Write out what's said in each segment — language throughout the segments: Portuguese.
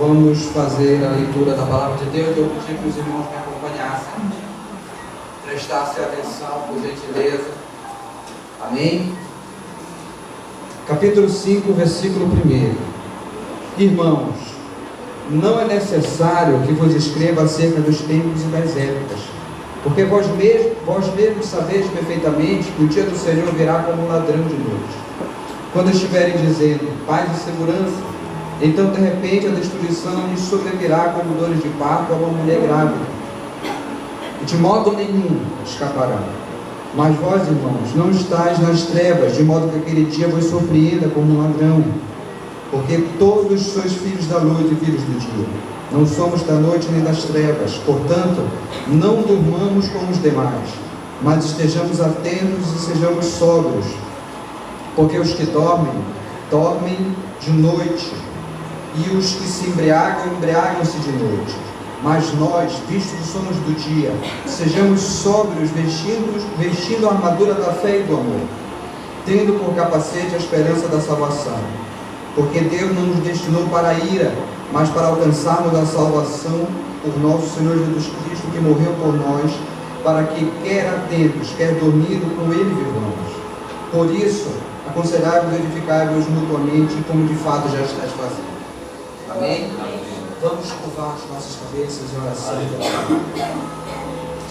Vamos fazer a leitura da palavra de Deus. Eu pedi que os irmãos me acompanhassem, prestassem atenção, por gentileza. Amém? Capítulo 5, versículo 1. Irmãos, não é necessário que vos escreva acerca dos tempos e das épocas, porque vós mesmos sabeis perfeitamente que o dia do Senhor virá como um ladrão de noite. Quando estiverem dizendo paz e segurança, então de repente a destruição lhes sobrevirá como dores de parto a uma mulher grávida, e de modo nenhum escaparão. Mas vós, irmãos, não estáis nas trevas, de modo que aquele dia vos surpreenda como um ladrão, porque todos sois filhos da luz e filhos do dia. Não somos da noite nem das trevas. Portanto, não durmamos como os demais, mas estejamos atentos e sejamos sóbrios, porque os que dormem, dormem de noite, e os que se embriagam, embriagam-se de noite. Mas nós, vistos que somos do dia, sejamos sóbrios, vestindo a armadura da fé e do amor, tendo por capacete a esperança da salvação. Porque Deus não nos destinou para a ira, mas para alcançarmos a salvação por nosso Senhor Jesus Cristo, que morreu por nós, para que, quer atentos, quer dormindo, com Ele vivamos. Por isso, aconselhai-vos e edificai-vos mutuamente, como de fato já estáis fazendo. Amém? Vamos curvar as nossas cabeças em oração.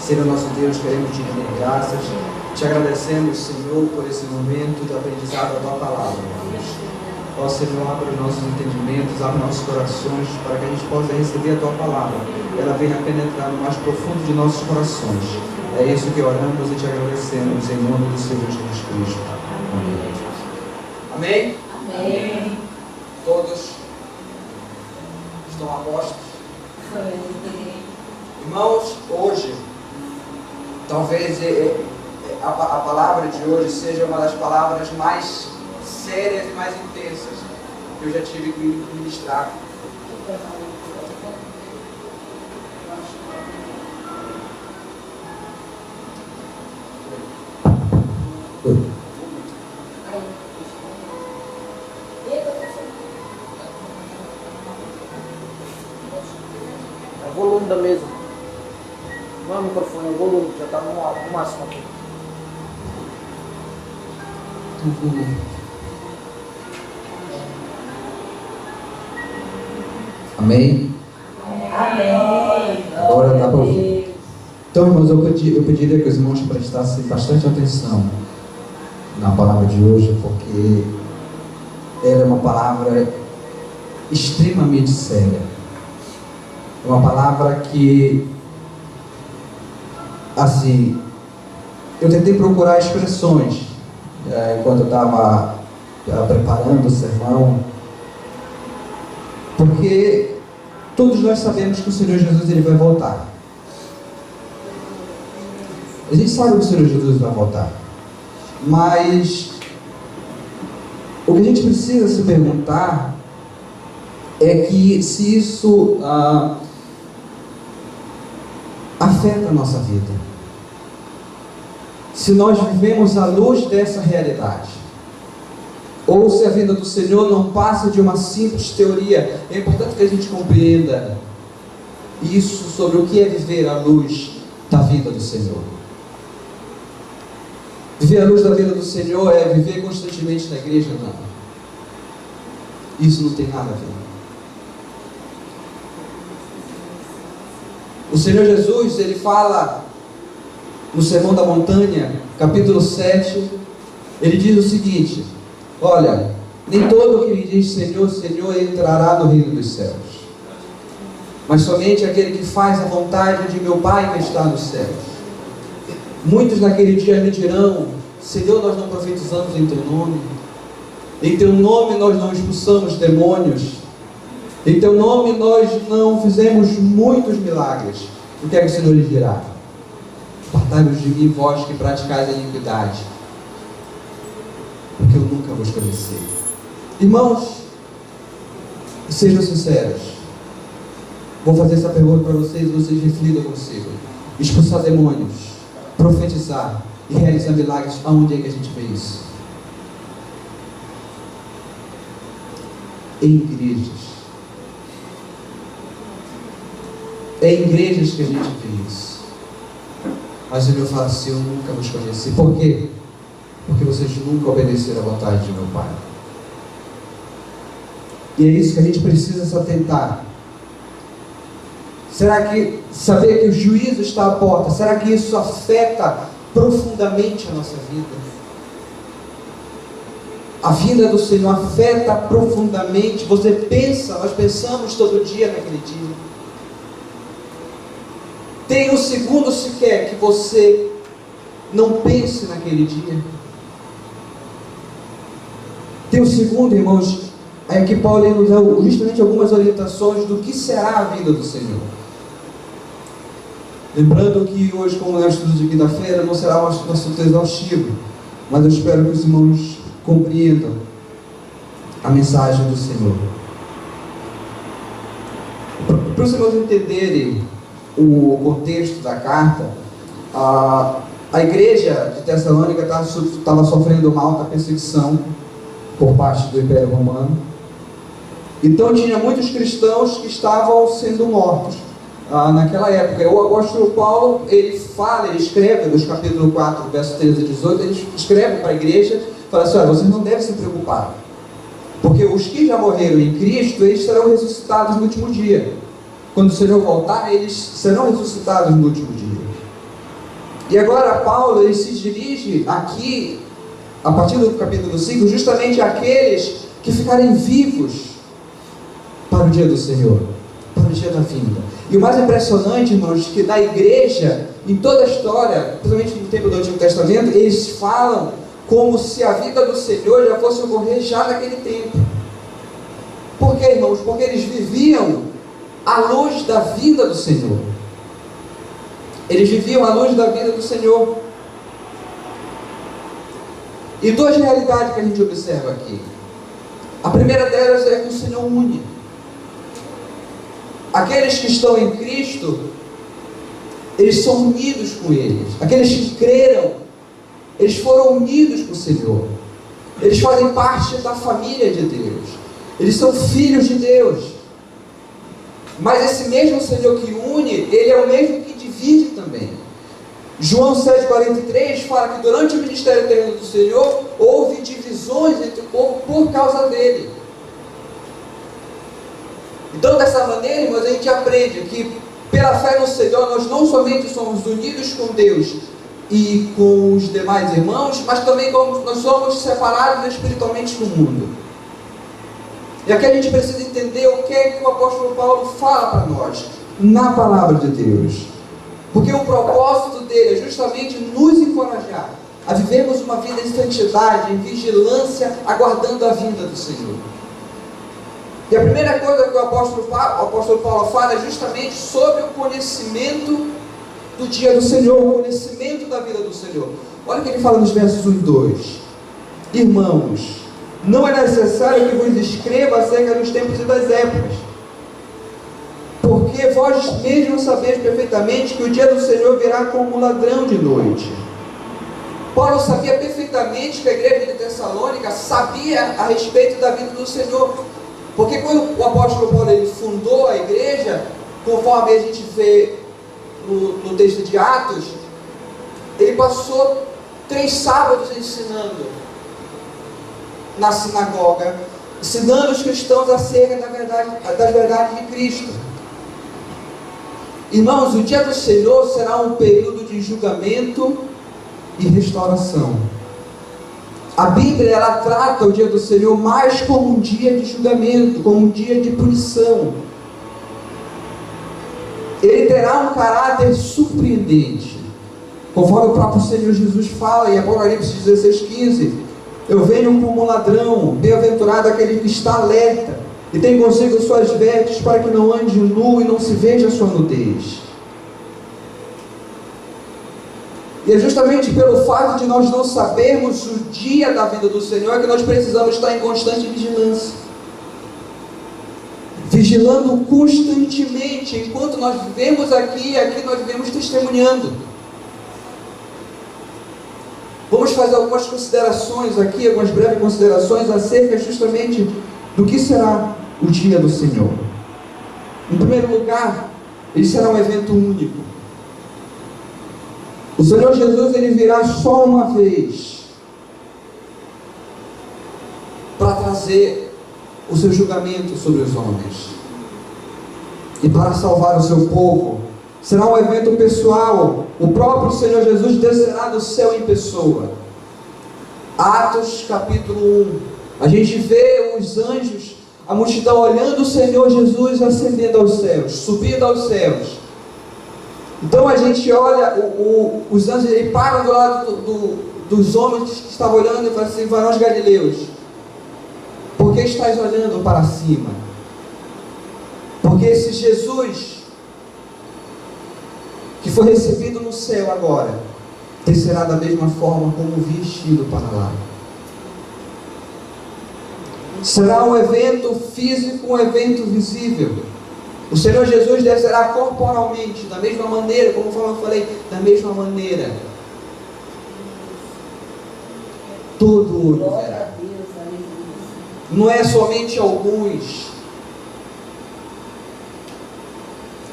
Senhor nosso Deus, queremos te render graças, te agradecemos, Senhor, por esse momento do aprendizado da tua palavra. Ó Senhor, abre os nossos entendimentos, abre nossos corações, para que a gente possa receber a tua palavra. Ela venha penetrar no mais profundo de nossos corações. É isso que oramos e te agradecemos, em nome do Senhor Jesus Cristo. Amém. Amém? Amém. Todos estão a postos? Irmãos, hoje, talvez a palavra de hoje seja uma das palavras mais sérias e mais intensas que eu já tive que ministrar. O volume da mesa. Não é o microfone, é o volume, já está no máximo aqui. Amém? Amém. Agora dá para ouvir. Então, irmãos, eu pediria que os irmãos prestassem bastante atenção na palavra de hoje, porque ela é uma palavra extremamente séria. É uma palavra que, assim, eu tentei procurar expressões enquanto eu estava preparando o sermão, porque todos nós sabemos que o Senhor Jesus ele vai voltar. A gente sabe que o Senhor Jesus vai voltar, mas o que a gente precisa se perguntar é que se isso afeta a nossa vida, se nós vivemos à luz dessa realidade, ou se a vinda do Senhor não passa de uma simples teoria. É importante que a gente compreenda isso sobre o que é viver à luz da vida do Senhor. Viver à luz da vida do Senhor é viver constantemente na igreja? Não. Isso não tem nada a ver. O Senhor Jesus, ele fala no Sermão da Montanha, capítulo 7, ele diz o seguinte: olha, nem todo que me diz Senhor, Senhor entrará no reino dos céus, mas somente aquele que faz a vontade de meu Pai que está nos céus. Muitos naquele dia me dirão: Senhor, nós não profetizamos em teu nome, em teu nome nós não expulsamos demônios, em teu nome nós não fizemos muitos milagres. O que é que o Senhor lhe dirá? Apartai-vos de mim, vós que praticais a iniquidade, porque eu nunca vos conheci. Irmãos, sejam sinceros. Vou fazer essa pergunta para vocês, vocês reflitam consigo. Expulsar demônios, profetizar e realizar milagres, aonde é que a gente vê isso? Em igrejas. É em igrejas que a gente vê isso. Mas o Senhor fala assim: eu nunca vos conheci. Por quê? Porque vocês nunca obedeceram à vontade de meu Pai. E é isso que a gente precisa se atentar. Será que saber que o juízo está à porta, será que isso afeta profundamente a nossa vida? A vinda do Senhor afeta profundamente. Você pensa, nós pensamos todo dia naquele dia. Tem um segundo sequer que você não pense naquele dia. Tem um segundo, irmãos, é que Paulo nos dá justamente algumas orientações do que será a vida do Senhor. Lembrando que hoje, como nós estudamos de quinta-feira, não será um assunto exaustivo, mas eu espero que os irmãos compreendam a mensagem do Senhor. Para os irmãos entenderem o contexto da carta, a igreja de Tessalônica estava sofrendo uma alta perseguição por parte do Império Romano. Então tinha muitos cristãos que estavam sendo mortos naquela época. O apóstolo Paulo, ele escreve nos capítulo 4, verso 13 e 18, ele escreve para a igreja, fala assim: olha, vocês não devem se preocupar, porque os que já morreram em Cristo, eles serão ressuscitados no último dia. Quando o Senhor voltar, eles serão ressuscitados no último dia. E agora Paulo, ele se dirige aqui, a partir do capítulo 5, justamente àqueles que ficarem vivos para o dia do Senhor, para o dia da vinda. E o mais impressionante, irmãos, que da igreja, em toda a história, principalmente no tempo do Antigo Testamento, eles falam como se a vida do Senhor já fosse ocorrer já naquele tempo. Por quê, irmãos? Porque eles viviam à luz da vinda do Senhor. Eles viviam à luz da vida do Senhor. E duas realidades que a gente observa aqui. A primeira delas é que o Senhor une. Aqueles que estão em Cristo, eles são unidos com eles. Aqueles que creram, eles foram unidos com o Senhor. Eles fazem parte da família de Deus. Eles são filhos de Deus. Mas esse mesmo Senhor que une, Ele é o mesmo que divide também. João 7,43 fala que durante o ministério terreno do Senhor, houve divisões entre o povo por causa dele. Então, dessa maneira, irmãos, a gente aprende que pela fé no Senhor, nós não somente somos unidos com Deus e com os demais irmãos, mas também nós somos separados espiritualmente do mundo. E aqui a gente precisa entender o que é que o apóstolo Paulo fala para nós na palavra de Deus. Porque o propósito dele é justamente nos encorajar a vivermos uma vida em santidade, em vigilância, aguardando a vinda do Senhor. E a primeira coisa que o apóstolo Paulo fala é justamente sobre o conhecimento do dia do Senhor, o conhecimento da vida do Senhor. Olha o que ele fala nos versos 1 e 2. Irmãos, não é necessário que vos escreva acerca dos tempos e das épocas, porque vós mesmos sabeis perfeitamente que o dia do Senhor virá como um ladrão de noite. Paulo sabia perfeitamente que a igreja de Tessalônica sabia a respeito da vida do Senhor, porque quando o apóstolo Paulo ele fundou a igreja, conforme a gente vê no texto de Atos, ele passou 3 sábados ensinando na sinagoga, ensinando os cristãos acerca das verdades de Cristo. Irmãos, o dia do Senhor será um período de julgamento e restauração. A Bíblia, ela trata o dia do Senhor mais como um dia de julgamento, como um dia de punição. Ele terá um caráter surpreendente, conforme o próprio Senhor Jesus fala em Apocalipse 16,15: eu venho como um ladrão, bem-aventurado aquele que está alerta e tem consigo suas vestes para que não ande nu e não se veja a sua nudez. E é justamente pelo fato de nós não sabermos o dia da vinda do Senhor que nós precisamos estar em constante vigilância. Vigilando constantemente, enquanto nós vivemos aqui nós vivemos testemunhando. Vamos fazer algumas considerações aqui, algumas breves considerações acerca justamente do que será o dia do Senhor. Em primeiro lugar, Ele será um evento único. O Senhor Jesus, ele virá só uma vez para trazer o seu julgamento sobre os homens e para salvar o seu povo. Será um evento pessoal. O próprio Senhor Jesus descerá do céu em pessoa. Atos capítulo 1. A gente vê os anjos, a multidão olhando o Senhor Jesus ascendendo aos céus, subindo aos céus. Então a gente olha, os anjos, ele param do lado dos homens que estavam olhando e fala assim: varões galileus, por que estáis olhando para cima? Porque esse Jesus que foi recebido no céu agora, descerá da mesma forma como vestido para lá. Será um evento físico, um evento visível. O Senhor Jesus descerá corporalmente, da mesma maneira, como eu falei, da mesma maneira. Todo olho verá. Não é somente alguns.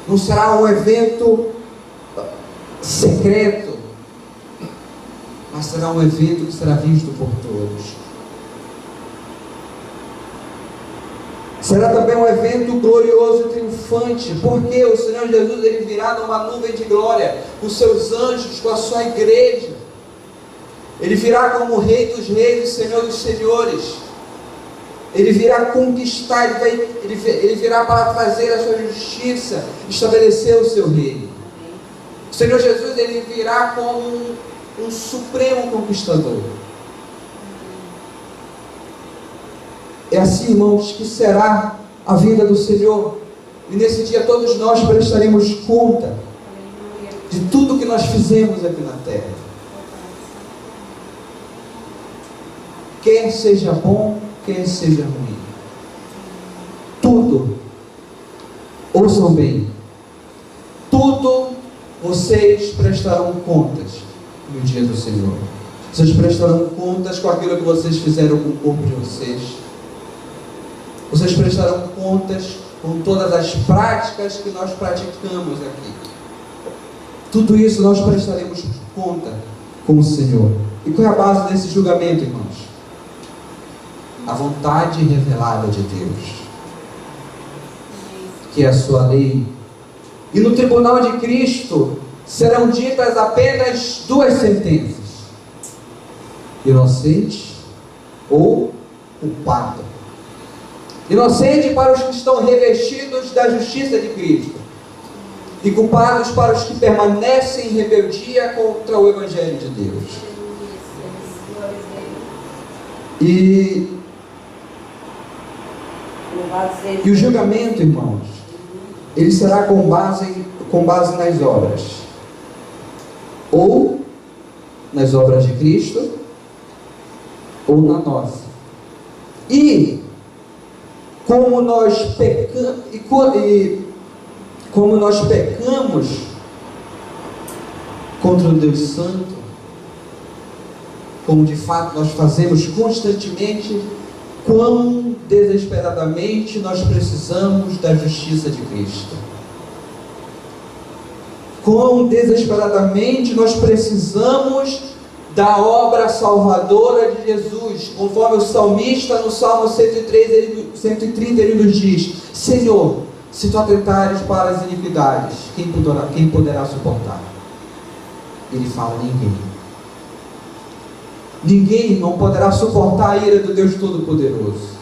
Não será um evento secreto, mas será um evento que será visto por todos. Será também um evento glorioso e triunfante, porque o Senhor Jesus, ele virá numa nuvem de glória, com seus anjos, com a sua igreja. Ele virá como o Rei dos Reis e Senhor dos Senhores. Ele virá conquistar, ele virá para trazer a sua justiça, estabelecer o seu reino. O Senhor Jesus, ele virá como um supremo conquistador. É assim, irmãos, que será a vinda do Senhor. E nesse dia todos nós prestaremos conta de tudo que nós fizemos aqui na terra. Quer seja bom, quer seja ruim. Tudo, ouçam bem, tudo vocês prestarão contas no dia do Senhor. Vocês prestarão contas com aquilo que vocês fizeram com o corpo de vocês. Vocês prestarão contas com todas as práticas que nós praticamos aqui. Tudo isso nós prestaremos conta com o Senhor. E qual é a base desse julgamento, irmãos? A vontade revelada de Deus, que é a sua lei. E no tribunal de Cristo serão ditas apenas duas sentenças: inocente ou culpado. Inocente para os que estão revestidos da justiça de Cristo, e culpados para os que permanecem em rebeldia contra o Evangelho de Deus. E o julgamento, irmãos, ele será com base nas obras, ou nas obras de Cristo, ou na nossa. E como nós pecamos contra o Deus Santo, como de fato nós fazemos constantemente, quão desesperadamente nós precisamos da justiça de Cristo. Quão desesperadamente nós precisamos da obra salvadora de Jesus, conforme o salmista no Salmo 130 ele nos diz: Senhor, se tu atentares para as iniquidades, quem poderá suportar? Ele fala: ninguém não poderá suportar a ira do Deus Todo-Poderoso.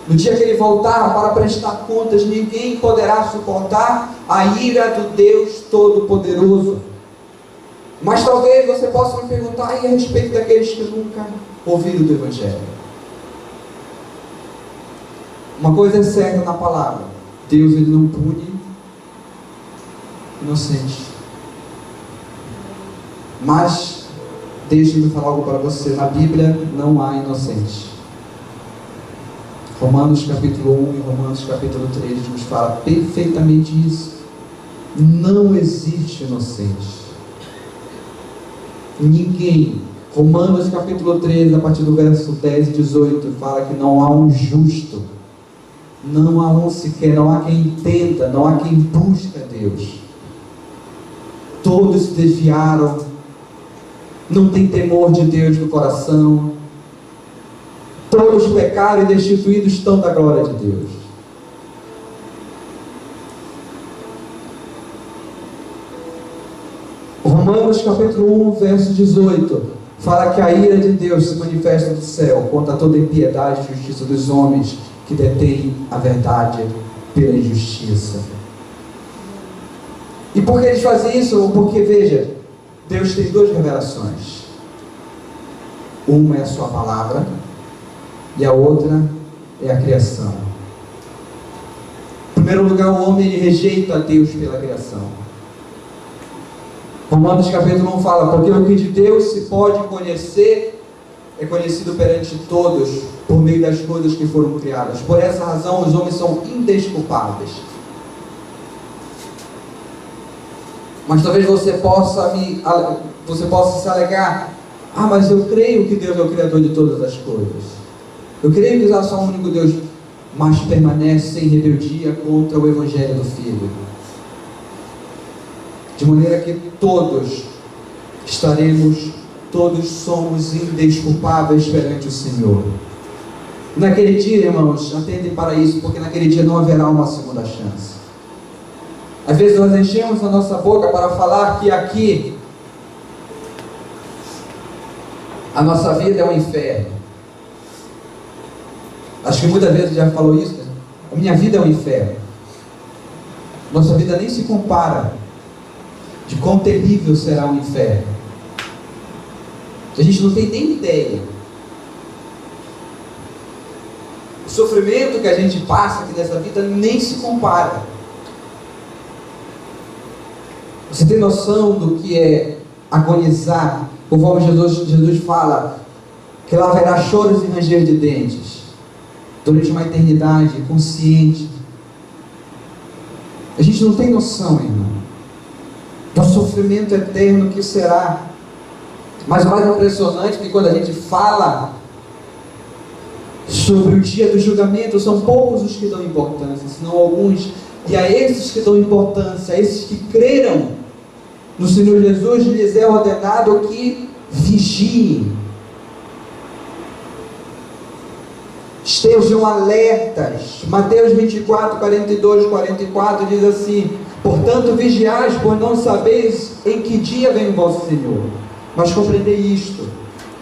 No dia que ele voltar para prestar contas, ninguém poderá suportar a ira do Deus Todo-Poderoso. Mas talvez você possa me perguntar: e a respeito daqueles que nunca ouviram do Evangelho? Uma coisa é certa na palavra: Deus, ele não pune inocente. Mas deixe-me falar algo para você: na Bíblia não há inocente. Romanos capítulo 1 e Romanos capítulo 3 nos fala perfeitamente isso. Não existe inocente. Ninguém. Romanos capítulo 3, a partir do verso 10 e 18, fala que não há um justo. não há um sequer, não há quem entenda, não há quem busque a Deus. Todos se desviaram, não tem temor de Deus no coração, todos pecaram e destituídos estão da glória de Deus. Romanos capítulo 1, verso 18, fala que a ira de Deus se manifesta do céu contra toda impiedade e justiça dos homens que detêm a verdade pela injustiça. E por que eles fazem isso? Porque, veja, Deus tem duas revelações. Uma é a sua palavra e a outra é a criação. Em primeiro lugar, o homem ele rejeita a Deus pela criação. Romanos capítulo 1 fala, porque o que de Deus se pode conhecer é conhecido perante todos por meio das coisas que foram criadas. Por essa razão os homens são indesculpáveis. Mas talvez você possa se alegar, mas eu creio que Deus é o Criador de todas as coisas. Eu creio que há só um único Deus, mas permanece em rebeldia contra o Evangelho do Filho. De maneira que todos somos indesculpáveis perante o Senhor. Naquele dia, irmãos, atentem para isso, porque naquele dia não haverá uma segunda chance. Às vezes nós enchemos a nossa boca para falar que aqui a nossa vida é um inferno. Acho que muitas vezes já falou isso, né? A minha vida é um inferno. Nossa vida nem se compara de quão terrível será o inferno. A gente não tem nem ideia. O sofrimento que a gente passa aqui nessa vida nem se compara. Você tem noção do que é agonizar? Conforme Jesus fala, que lá haverá choros e ranger de dentes, durante uma eternidade, consciente. A gente não tem noção, irmão, do sofrimento eterno que será. Mas o mais impressionante é que quando a gente fala sobre o dia do julgamento, são poucos os que dão importância, senão alguns. E a esses que dão importância, a esses que creram no Senhor Jesus, lhes é ordenado que vigiem, estejam alertas. Mateus 24, 42, 44 diz assim: portanto vigiais, pois não sabeis em que dia vem o vosso Senhor. Mas compreendei isto: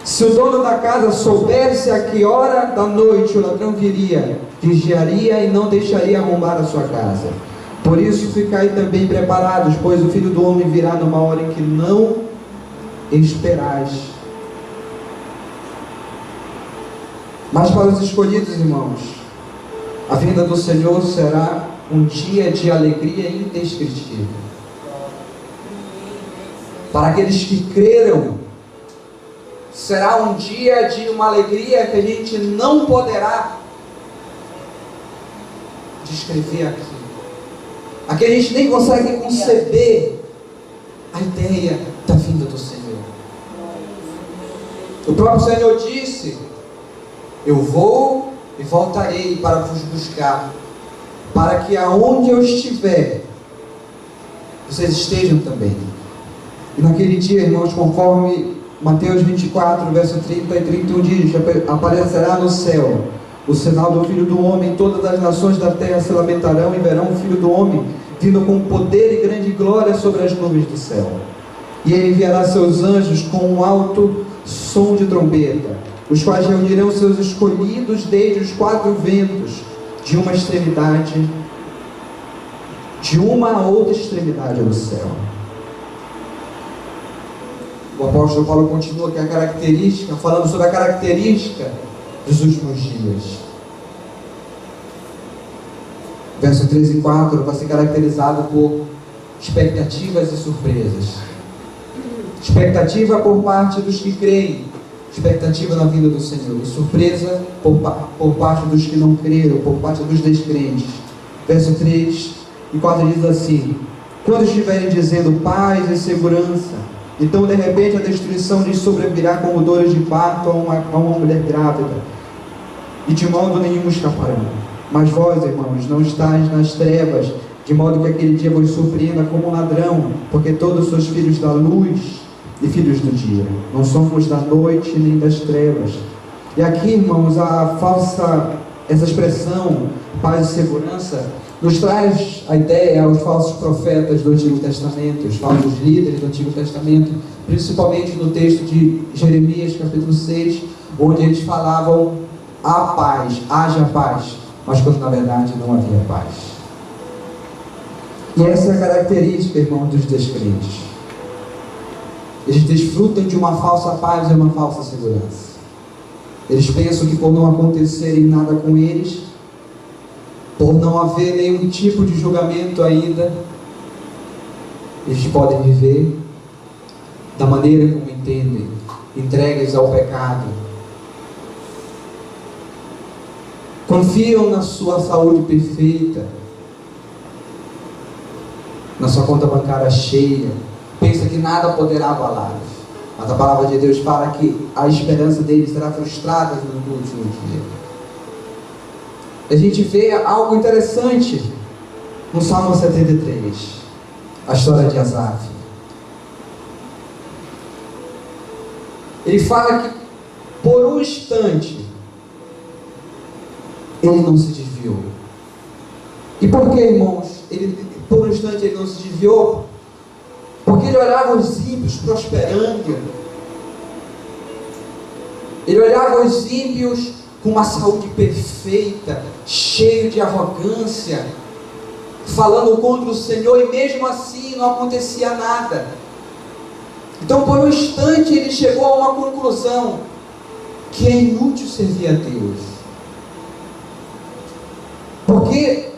se o dono da casa soubesse a que hora da noite o ladrão viria, vigiaria e não deixaria arrombar a sua casa. Por isso ficai também preparados, pois o Filho do Homem virá numa hora em que não esperais. Mas para os escolhidos, irmãos, a vinda do Senhor será um dia de alegria indescritível. Para aqueles que creram, será um dia de uma alegria que a gente não poderá descrever aqui. Aqui a gente nem consegue conceber a ideia da vinda do Senhor. O próprio Senhor disse: eu vou e voltarei para vos buscar, para que aonde eu estiver, vocês estejam também. E naquele dia, irmãos, conforme Mateus 24, verso 30 e 31 diz: aparecerá no céu o sinal do Filho do Homem, todas as nações da terra se lamentarão e verão o Filho do Homem vindo com poder e grande glória sobre as nuvens do céu. E ele enviará seus anjos com um alto som de trombeta, os quais reunirão seus escolhidos desde os quatro ventos, de uma a outra extremidade do céu. O apóstolo Paulo continua que a característica, falando sobre a característica dos últimos dias. Verso 3 e 4 vai ser caracterizado por expectativas e surpresas. Expectativa por parte dos que creem, expectativa na vinda do Senhor, e surpresa por parte dos que não creram, por parte dos descrentes. Verso 3 e 4 diz assim: quando estiverem dizendo paz e segurança, então de repente a destruição lhes sobrevirá como dores de parto a uma mulher grávida, e de modo nenhum escaparão. Mas vós, irmãos, não estáis nas trevas, de modo que aquele dia vos surpreenda como um ladrão, porque todos sois filhos da luz e filhos do dia. Não somos da noite nem das trevas. E aqui, irmãos, essa expressão, paz e segurança, nos traz a ideia aos falsos profetas do Antigo Testamento, os falsos líderes do Antigo Testamento, principalmente no texto de Jeremias, capítulo 6, onde eles falavam a paz, haja paz, mas quando na verdade não havia paz. E essa é a característica, irmão, dos descrentes. Eles desfrutam de uma falsa paz e uma falsa segurança. Eles pensam que por não acontecerem nada com eles, por não haver nenhum tipo de julgamento ainda, eles podem viver da maneira como entendem, entregues ao pecado. Confiam na sua saúde perfeita, na sua conta bancária cheia, pensa que nada poderá abalá-los. Mas a palavra de Deus fala que a esperança deles será frustrada no último dia. A gente vê algo interessante no Salmo 73, a história de Asaf. Ele fala que por um instante ele não se desviou. E por que, irmãos, por um instante ele não se desviou? Porque ele olhava os ímpios prosperando, ele olhava os ímpios com uma saúde perfeita, cheio de arrogância, falando contra o Senhor, e mesmo assim não acontecia nada. Então por um instante ele chegou a uma conclusão, que é inútil servir a Deus. Porque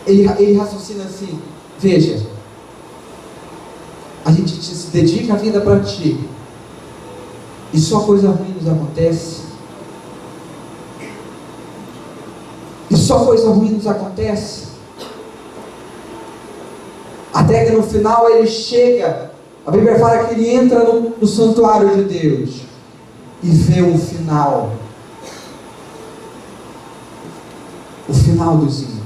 ele raciocina assim: veja, a gente se dedica a vida para ti, e só coisa ruim nos acontece. E só coisa ruim nos acontece. Até que no final ele chega, a Bíblia fala que ele entra no santuário de Deus e vê o final. O final dos ímpios.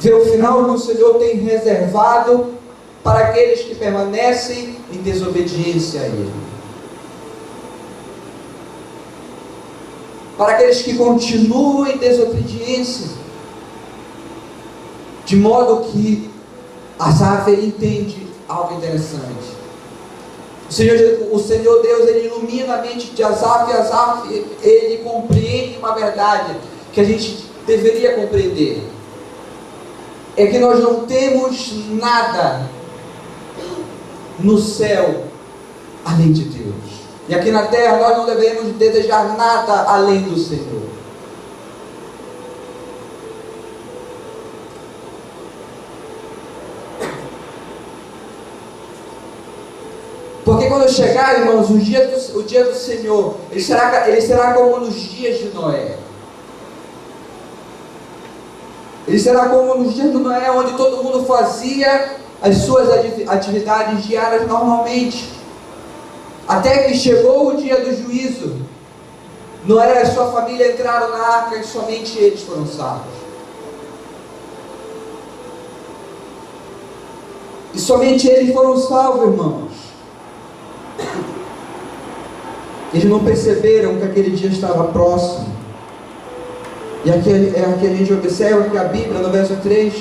Vê o final que o Senhor tem reservado para aqueles que permanecem em desobediência a Ele. Para aqueles que continuam em desobediência. De modo que Asaf entende algo interessante. O Senhor Deus, Ele ilumina a mente de Asaf, e Asaf, ele compreende uma verdade que a gente deveria compreender. É que nós não temos nada no céu além de Deus. E aqui na terra nós não devemos desejar nada além do Senhor. Porque quando chegar, irmãos, o dia do Senhor, ele será como nos dias de Noé. Ele será como nos dias de Noé, onde todo mundo fazia as suas atividades diárias normalmente. Até que chegou o dia do juízo. Noé e sua família entraram na arca e somente eles foram salvos. E somente eles foram salvos, irmãos. Eles não perceberam que aquele dia estava próximo. E aqui a gente observa que a Bíblia, no verso 3,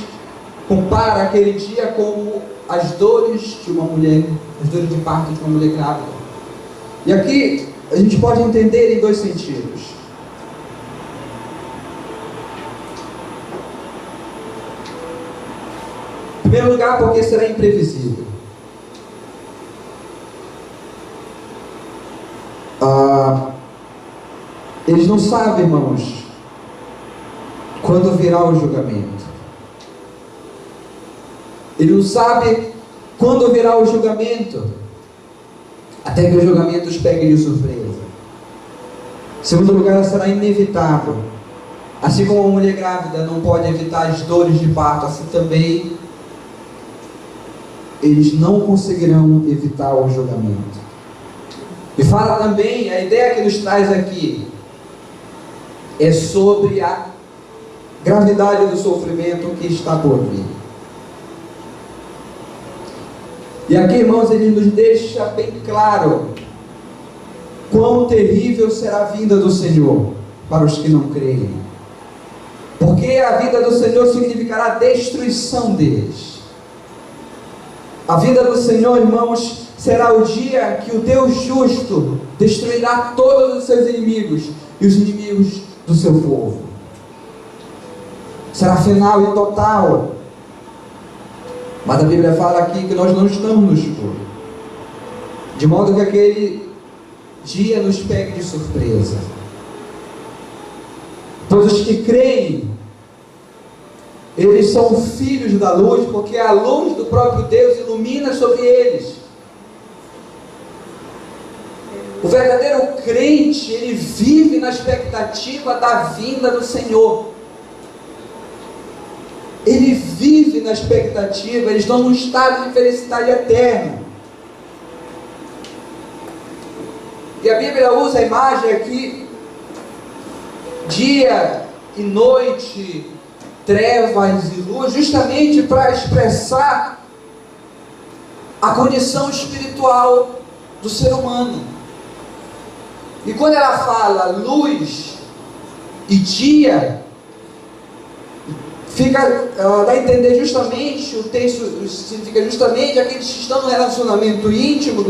compara aquele dia como as dores de uma mulher, as dores de parto de uma mulher grávida. E aqui a gente pode entender em dois sentidos. Em primeiro lugar, porque será imprevisível. Eles não sabem, irmãos, quando virá o julgamento. Ele não sabe quando virá o julgamento, até que o julgamento os pegue de surpresa. Em segundo lugar, será inevitável. Assim como uma mulher grávida não pode evitar as dores de parto, assim também eles não conseguirão evitar o julgamento. E fala também, a ideia que nos traz aqui é sobre a gravidade do sofrimento que está por vir. E aqui, irmãos, ele nos deixa bem claro quão terrível será a vinda do Senhor para os que não creem. Porque a vinda do Senhor significará a destruição deles. A vinda do Senhor, irmãos, será o dia que o Deus justo destruirá todos os seus inimigos e os inimigos do seu povo. Será final e total. Mas a Bíblia fala aqui que nós não estamos no escuro, de modo que aquele dia nos pegue de surpresa. Pois os que creem, eles são filhos da luz, porque a luz do próprio Deus ilumina sobre eles. O verdadeiro crente, ele vive na expectativa da vinda do Senhor. Ele vive na expectativa, eles estão num estado de felicidade eterna. E a Bíblia usa a imagem aqui, dia e noite, trevas e luz, justamente para expressar a condição espiritual do ser humano. E quando ela fala luz e dia, dá a entender justamente, o texto significa justamente aqueles que estão no relacionamento íntimo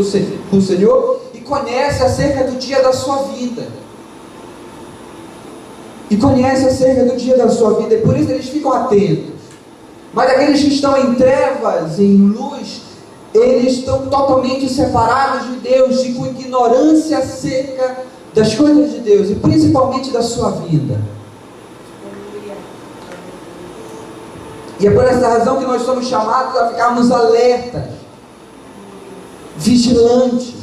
com o Senhor e conhecem acerca do dia da sua vida. E conhecem acerca do dia da sua vida, e por isso eles ficam atentos. Mas aqueles que estão em trevas, em luz, eles estão totalmente separados de Deus e com ignorância acerca das coisas de Deus e principalmente da sua vida. E é por essa razão que nós somos chamados a ficarmos alertas, vigilantes.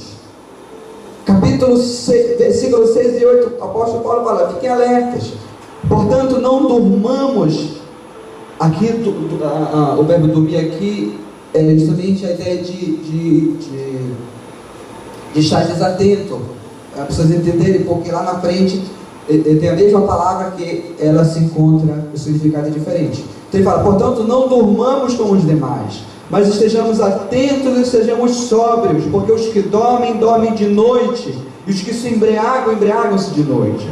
Capítulo 6, versículo 6 e 8, o apóstolo Paulo fala: fiquem alertas, portanto não durmamos. Aqui o verbo dormir aqui é justamente a ideia de estar desatento. Precisa entenderem, porque lá na frente tem a mesma palavra que ela se encontra, o significado é diferente. Então ele fala: portanto não durmamos como os demais, mas estejamos atentos e sejamos sóbrios, porque os que dormem, dormem de noite, e os que se embriagam, embriagam-se de noite.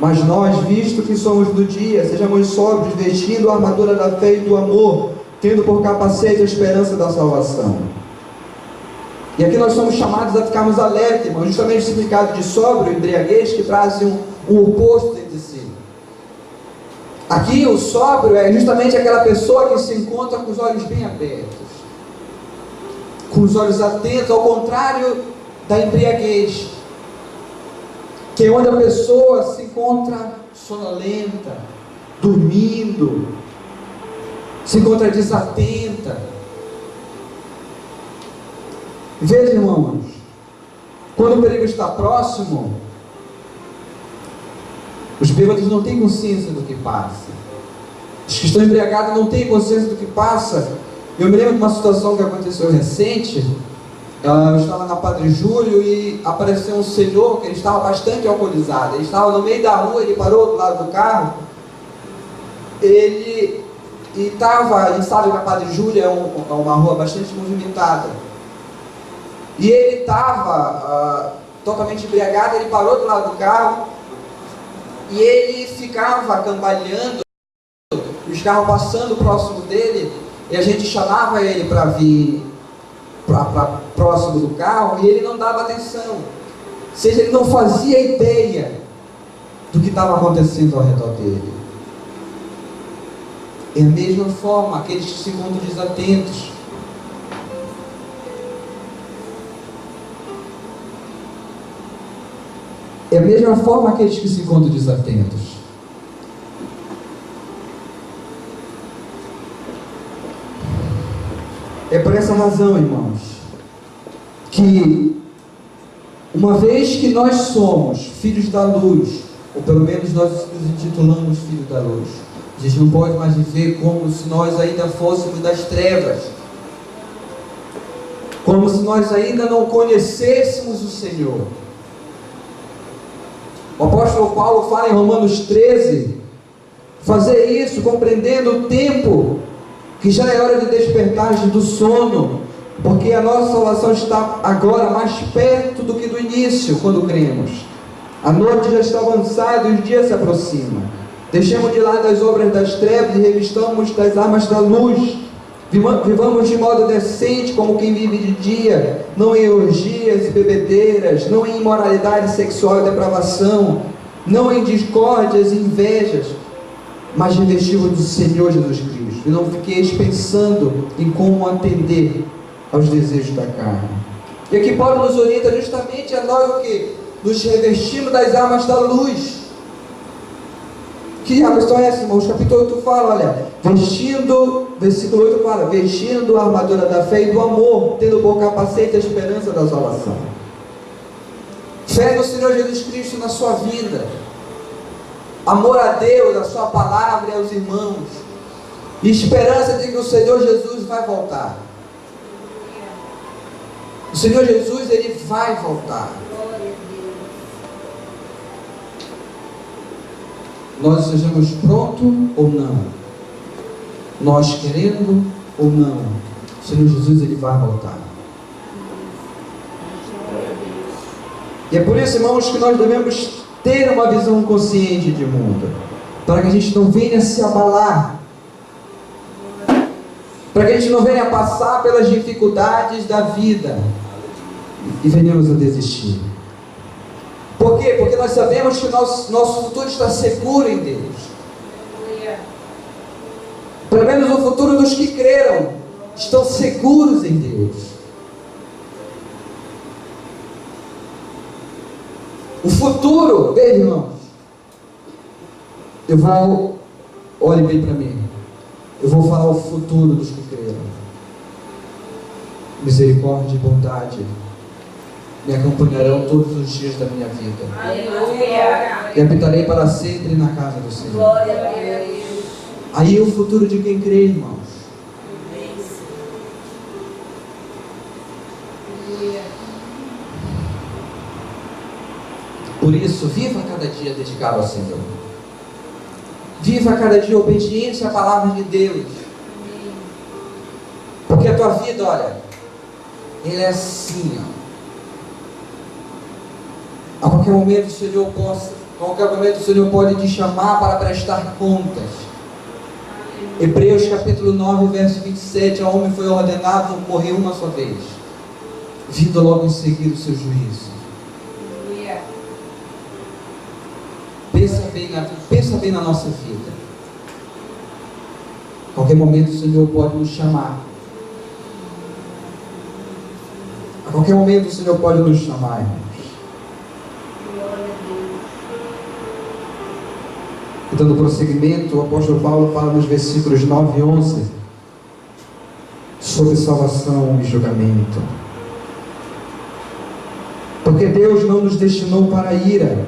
Mas nós, visto que somos do dia, sejamos sóbrios, vestindo a armadura da fé e do amor, tendo por capacete a esperança da salvação. E aqui nós somos chamados a ficarmos alerta, irmão, justamente o significado de sóbrio e embriaguez, que trazem um oposto entre si. Aqui o sóbrio é justamente aquela pessoa que se encontra com os olhos bem abertos, com os olhos atentos, ao contrário da embriaguez, que é onde a pessoa se encontra sonolenta, dormindo, se encontra desatenta. Veja, irmãos, quando o perigo está próximo, os bêbados não têm consciência do que passa. Os que estão embriagados não têm consciência do que passa. Eu me lembro de uma situação que aconteceu recente. Eu estava na Padre Júlio e apareceu um senhor que ele estava bastante alcoolizado. Ele estava no meio da rua, ele parou do lado do carro. Ele sabe que a Padre Júlio é uma rua bastante movimentada. E ele estava totalmente embriagado, ele parou do lado do carro e ele ficava cambaleando, os carros passando próximo dele, e a gente chamava ele para vir para próximo do carro e ele não dava atenção. Ou seja, ele não fazia ideia do que estava acontecendo ao redor dele. É a mesma forma, aqueles que se encontram desatentos. É a mesma forma aqueles que se encontram desatentos. É por essa razão, irmãos, que uma vez que nós somos filhos da luz, ou pelo menos nós nos intitulamos filhos da luz, a gente não pode mais viver como se nós ainda fôssemos das trevas, como se nós ainda não conhecêssemos o Senhor. O apóstolo Paulo fala em Romanos 13, fazer isso compreendendo o tempo, que já é hora de despertar do sono, porque a nossa salvação está agora mais perto do que do início, quando cremos. A noite já está avançada e os dias se aproximam. Deixemos de lado as obras das trevas e revistamos das armas da luz. Vivamos de modo decente, como quem vive de dia, não em orgias e bebedeiras, não em imoralidade sexual e depravação, não em discórdias e invejas, mas revestimos do Senhor Jesus Cristo. E não fiqueis pensando em como atender aos desejos da carne. E aqui Paulo nos orienta justamente a nós o que? Nos revestimos das armas da luz. Que armas são essas, irmãos? Capítulo 8 fala, olha, versículo 8 fala, vestindo a armadura da fé e do amor, tendo por capacete a esperança da salvação. Fé no Senhor Jesus Cristo na sua vida, amor a Deus, a sua palavra e aos irmãos, e esperança de que o Senhor Jesus vai voltar. O Senhor Jesus, Ele vai voltar. Nós estejamos prontos ou não, nós querendo ou não, o Senhor Jesus, Ele vai voltar. E é por isso, irmãos, que nós devemos ter uma visão consciente de mundo, para que a gente não venha se abalar, para que a gente não venha passar pelas dificuldades da vida e venhamos a desistir. Por quê? Porque nós sabemos que nosso futuro está seguro em Deus. Pelo menos o futuro dos que creram estão seguros em Deus. O futuro, veja, irmãos, olhe bem para mim, eu vou falar o futuro dos que creram. Misericórdia e bondade me acompanharão todos os dias da minha vida. Aleluia. E habitarei para sempre na casa do Senhor. Glória a Deus. Aí é o futuro de quem crê, irmãos. Por isso, viva cada dia dedicado ao Senhor. Viva cada dia obediente à palavra de Deus. Porque a tua vida, olha, ele é assim, ó. A qualquer momento o Senhor pode te chamar para prestar contas. Hebreus capítulo 9, verso 27, ao homem foi ordenado morrer uma só vez, vindo logo em seguida o seu juízo. Pensa bem na nossa vida. A qualquer momento o Senhor pode nos chamar. A qualquer momento o Senhor pode nos chamar, irmãos. E dando prosseguimento, o apóstolo Paulo fala nos versículos 9 e 11 sobre salvação e julgamento. Porque Deus não nos destinou para a ira,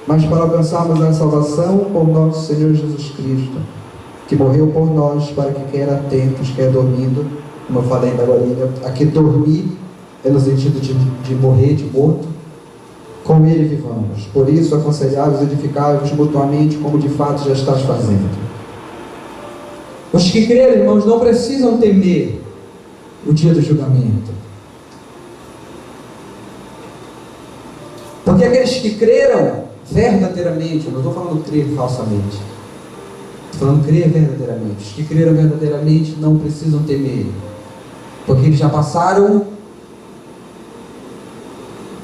mas para alcançarmos a salvação por nosso Senhor Jesus Cristo, que morreu por nós, para que quer atentos, quer dormindo, como eu falei ainda agora, aqui dormir é no sentido de morrer, de morto, com Ele vivamos. Por isso aconselhai-vos, edificai-vos mutuamente, como de fato já estás fazendo. Os que creram, irmãos, não precisam temer o dia do julgamento, porque aqueles que creram verdadeiramente, eu não estou falando crer falsamente, estou falando crer verdadeiramente. Os que creram verdadeiramente não precisam temer, porque eles já passaram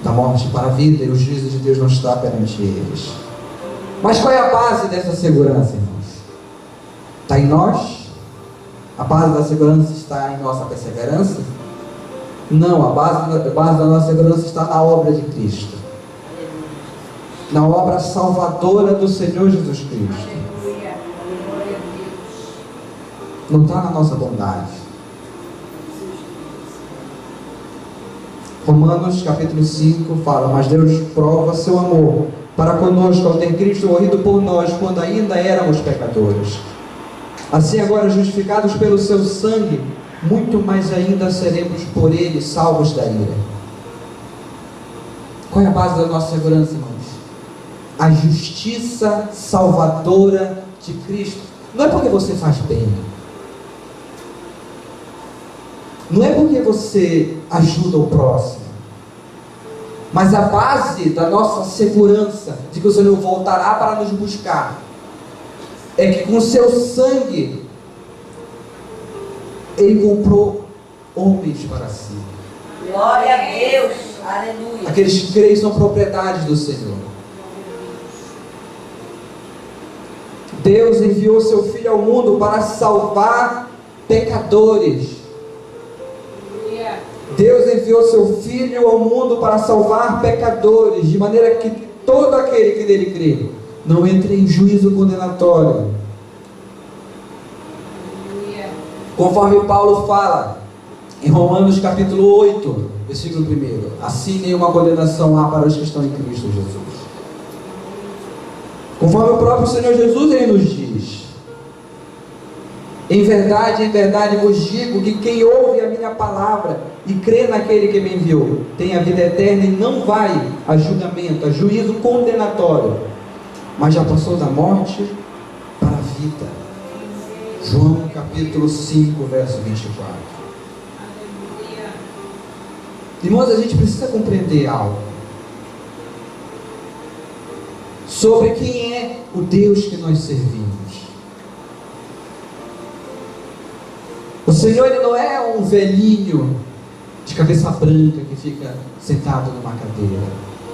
da morte para a vida, e o juízo de Deus não está perante eles. Mas qual é a base dessa segurança, irmãos? Está em nós? A base da segurança está em nossa perseverança? Não, a base da nossa segurança está na obra de Cristo, na obra salvadora do Senhor Jesus Cristo. Não está na nossa bondade. Romanos capítulo 5 fala: mas Deus prova seu amor para conosco ao ter Cristo morrido por nós quando ainda éramos pecadores. Assim agora, justificados pelo seu sangue, muito mais ainda seremos por ele salvos da ira. Qual é a base da nossa segurança, irmãos? a justiça salvadora de Cristo. Não é porque você faz bem, não é porque você ajuda o próximo, mas a base da nossa segurança de que o Senhor voltará para nos buscar é que com o seu sangue Ele comprou homens para si. Glória a Deus. Aleluia. Aqueles que creem são propriedades do Senhor. Deus enviou seu Filho ao mundo para salvar pecadores. Deus enviou seu Filho ao mundo para salvar pecadores, de maneira que todo aquele que nele crê não entre em juízo condenatório. Conforme Paulo fala em Romanos capítulo 8, versículo 1: assim nenhuma condenação há para os que estão em Cristo Jesus. Conforme o próprio Senhor Jesus, Ele nos diz: em verdade vos digo que quem ouve a minha palavra e crê naquele que me enviou tem a vida eterna e não vai a julgamento, a juízo condenatório, mas já passou da morte para a vida. João capítulo 5, verso 24. Irmãos, a gente precisa compreender algo sobre quem é o Deus que nós servimos. O Senhor, Ele não é um velhinho de cabeça branca que fica sentado numa cadeira.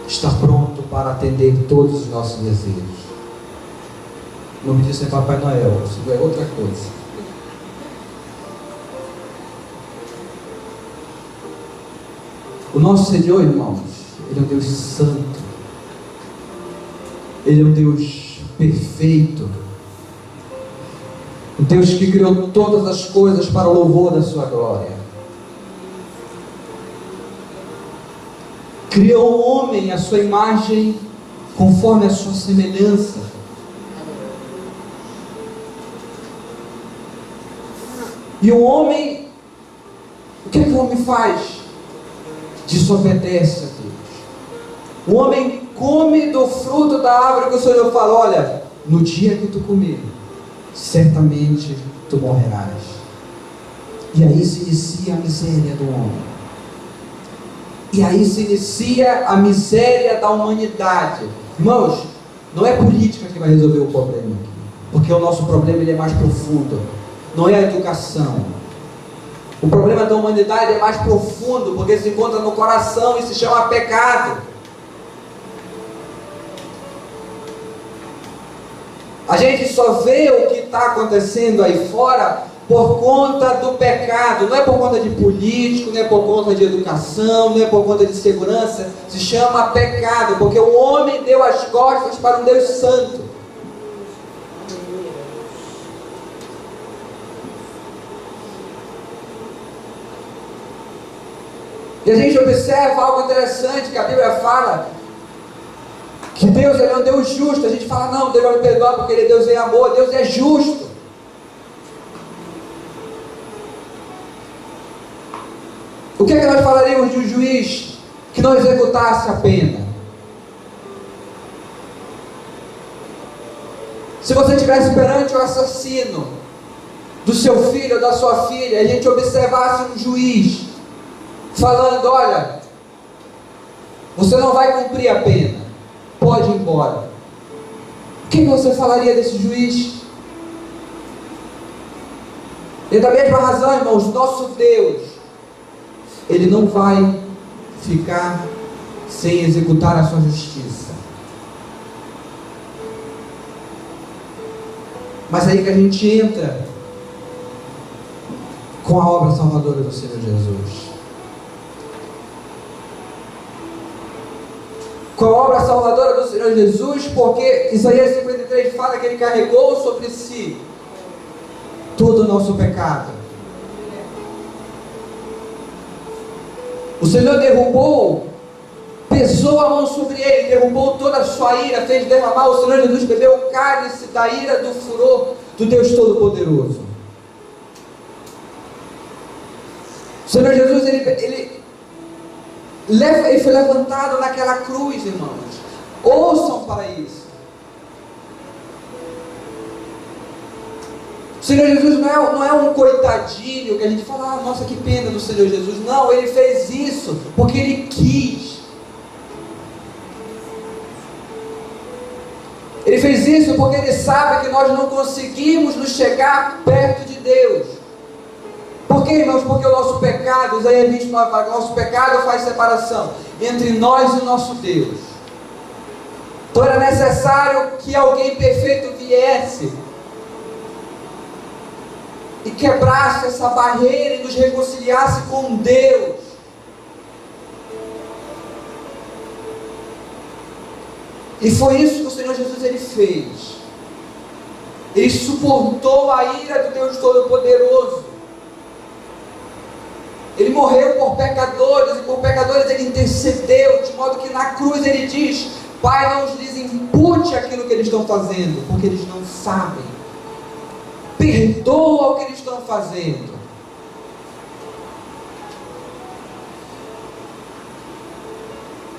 Está pronto para atender todos os nossos desejos. O nome disso é Papai Noel, isso é outra coisa. O nosso Senhor, irmãos, Ele é um Deus santo. Ele é um Deus perfeito. Um Deus que criou todas as coisas para o louvor da sua glória. Criou o homem à sua imagem, conforme a sua semelhança. E o homem, o que o homem faz? Desobedece a Deus. O homem come do fruto da árvore que o Senhor falou: olha, no dia que tu comer, certamente tu morrerás. E aí se inicia a miséria do homem. E aí se inicia a miséria da humanidade. Irmãos, não é política que vai resolver o problema aqui, porque o nosso problema ele é mais profundo. Não é a educação. O problema da humanidade é mais profundo, porque se encontra no coração e se chama pecado. A gente só vê o que está acontecendo aí fora por conta do pecado. Não é por conta de político, não é por conta de educação, não é por conta de segurança. Se chama pecado, porque o homem deu as costas para um Deus santo. E a gente observa algo interessante que a Bíblia fala, que Deus ele é um Deus justo. A gente fala: não, Deus vai me perdoar porque Ele é Deus em amor. Deus é justo. O que é que nós falaríamos de um juiz que não executasse a pena? Se você estivesse perante o assassino do seu filho ou da sua filha, e a gente observasse um juiz falando: olha, você não vai cumprir a pena, pode ir embora. O que você falaria desse juiz? E da mesma razão, irmãos, nosso Deus, Ele não vai ficar sem executar a sua justiça. Mas aí que a gente entra com a obra salvadora do Senhor Jesus. Com a obra salvadora do Senhor Jesus, porque Isaías 53 fala que Ele carregou sobre si todo o nosso pecado. O Senhor derrubou, pesou a mão sobre Ele, derrubou toda a sua ira, fez derramar. O Senhor Jesus bebeu o cálice da ira do furor do Deus Todo-Poderoso. O Senhor Jesus, ele foi levantado naquela cruz, irmãos, Ouçam para isso. O Senhor Jesus não é um coitadinho que a gente fala, nossa, que pena do Senhor Jesus. Não, Ele fez isso porque Ele quis. Ele fez isso porque Ele sabe que nós não conseguimos nos chegar perto de Deus. Por quê, irmãos? Porque o nosso pecado, Isaías 29 fala que o nosso pecado faz separação entre nós e o nosso Deus. Então era necessário que alguém perfeito viesse e quebrasse essa barreira e nos reconciliasse com Deus. E foi isso que o Senhor Jesus ele fez. Ele suportou a ira do Deus Todo-Poderoso. Ele morreu por pecadores, e por pecadores ele intercedeu, de modo que na cruz ele diz: Pai, não lhes impute aquilo que eles estão fazendo, porque eles não sabem. Perdoa o que eles estão fazendo.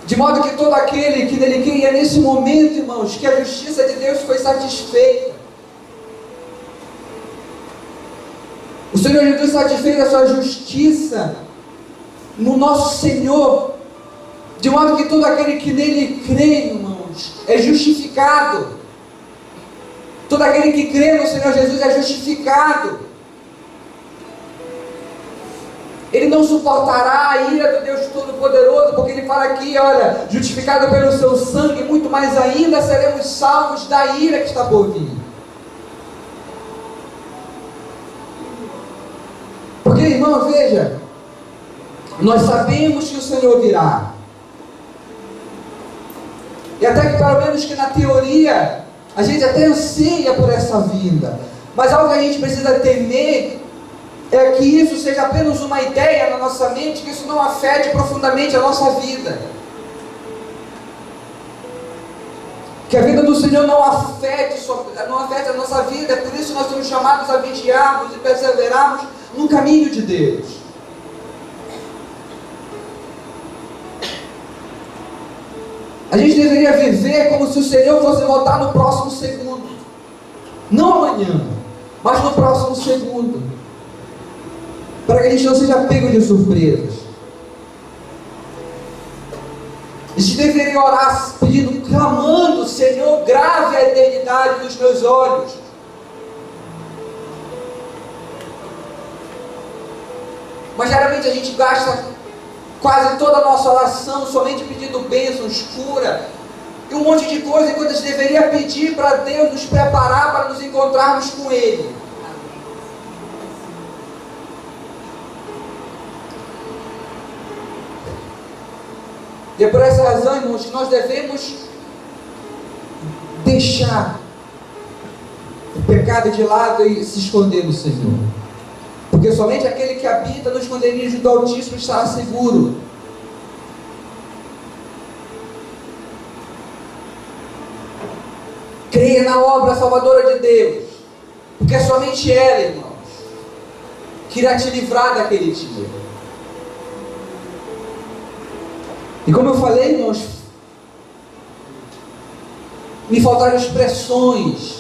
De modo que todo aquele que nele cria nesse momento, irmãos, que a justiça de Deus foi satisfeita. O Senhor Jesus satisfez a sua justiça no nosso Senhor. De modo que todo aquele que nele crê, irmãos, é justificado. Todo aquele que crê no Senhor Jesus é justificado. Ele não suportará a ira do Deus Todo-Poderoso, porque ele fala aqui, olha, justificado pelo seu sangue, muito mais ainda seremos salvos da ira que está por vir. Porque, irmão, veja, nós sabemos que o Senhor virá. E até que, pelo menos que na teoria, a gente até anseia por essa vinda. Mas algo que a gente precisa temer é que isso seja apenas uma ideia na nossa mente, que isso não afete profundamente a nossa vida. Que a vida do Senhor não afete a nossa vida. Por isso nós somos chamados a vigiarmos e perseverarmos no caminho de Deus. A gente deveria viver como se o Senhor fosse voltar no próximo segundo. Não amanhã, mas no próximo segundo. Para que a gente não seja pego de surpresas. A gente deveria orar pedindo, clamando: Senhor, grave a eternidade dos meus olhos. Mas geralmente a gente gasta quase toda a nossa oração somente pedindo bênçãos, cura e um monte de coisa, enquanto a gente deveria pedir para Deus nos preparar para nos encontrarmos com Ele. E é por essa razão, irmãos, que nós devemos deixar o pecado de lado e se esconder no Senhor. Porque somente aquele que habita no esconderijo do Altíssimo estará seguro. Creia na obra salvadora de Deus, porque é somente ela, irmãos, que irá te livrar daquele dia. E como eu falei, irmãos, me faltaram expressões,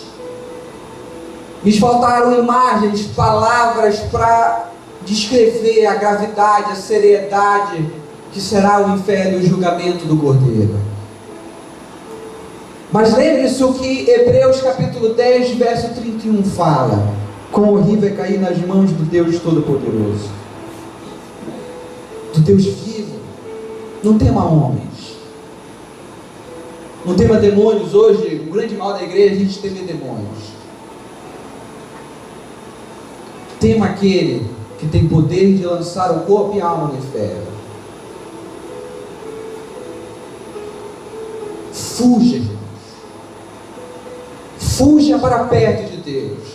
me faltaram imagens, palavras para descrever a gravidade, a seriedade que será o inferno e o julgamento do Cordeiro. Mas lembre-se o que Hebreus capítulo 10, verso 31 fala: quão horrível é cair nas mãos do Deus Todo-Poderoso, do Deus vivo. Não tema homens, não tema demônios. Hoje, o grande mal da igreja é a gente temer demônios. Tema aquele que tem poder de lançar o corpo e a alma no inferno. Fuja, irmãos. Fuja para perto de Deus.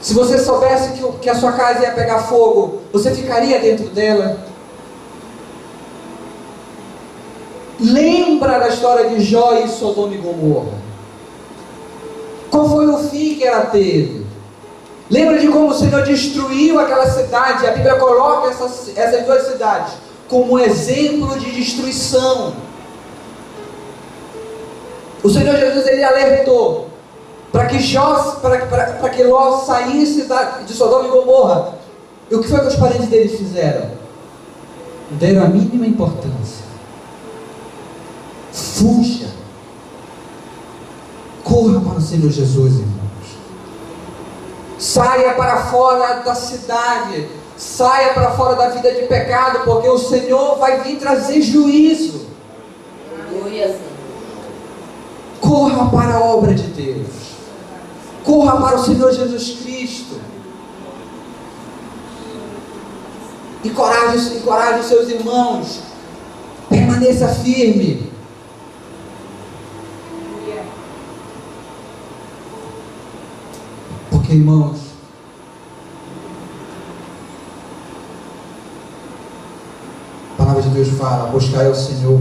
Se você soubesse que a sua casa ia pegar fogo, você ficaria dentro dela? Lembra da história de Jó e Sodoma e Gomorra? Qual foi o fim que ela teve? Lembra de como o Senhor destruiu aquela cidade? A Bíblia coloca essas duas cidades como um exemplo de destruição. O Senhor Jesus, ele alertou para que Ló saísse de Sodoma e Gomorra. E o que foi que os parentes deles fizeram? Deram a mínima importância. Fuja. Corra para o Senhor Jesus, irmãos. Saia para fora da cidade. Saia para fora da vida de pecado, porque o Senhor vai vir trazer juízo. Aleluia, Senhor. Corra para a obra de Deus. Corra para o Senhor Jesus Cristo. Encoraje os seus irmãos. Permaneça firme. Porque, irmãos, a palavra de Deus fala: buscai ao Senhor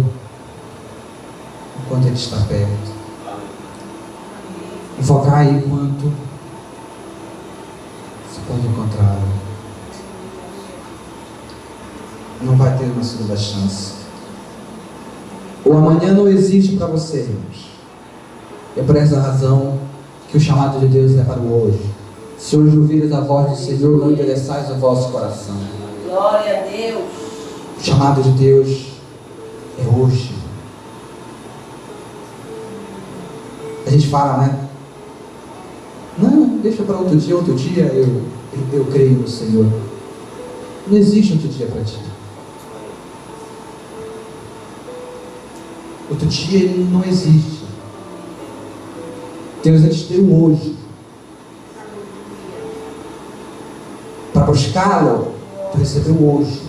enquanto Ele está perto. Invocai enquanto se pode encontrá-lo. Não vai ter uma segunda chance. O amanhã não existe para você, irmãos. É por essa razão que o chamado de Deus é para o hoje. Se hoje ouvires a voz do Senhor, não endureçais o vosso coração. Glória a Deus. O chamado de Deus é hoje. A gente fala, né? Não, deixa para outro dia eu creio no Senhor. Não existe outro dia para ti. Outro dia ele não existe. Deus te deu hoje. Para buscá-lo, tu recebeu hoje.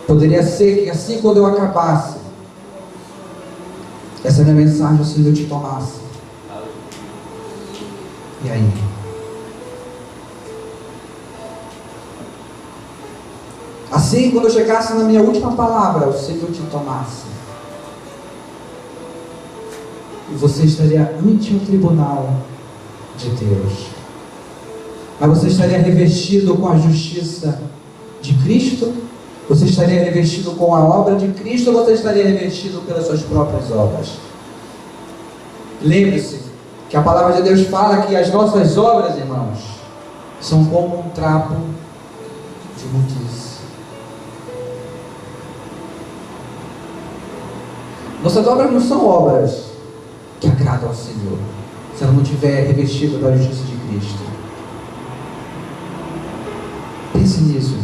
Poderia ser que assim quando eu acabasse, essa minha mensagem o Senhor te tomasse. E aí? Assim, quando eu chegasse na minha última palavra, o Senhor te tomasse. E você estaria ante o tribunal de Deus. Mas você estaria revestido com a justiça de Cristo? Você estaria revestido com a obra de Cristo? Ou você estaria revestido pelas suas próprias obras? Lembre-se que a palavra de Deus fala que as nossas obras, irmãos, são como um trapo de imundícia. Nossas obras não são obras que agradam ao Senhor, se ela não estiver revestida da justiça de Cristo. Pense nisso,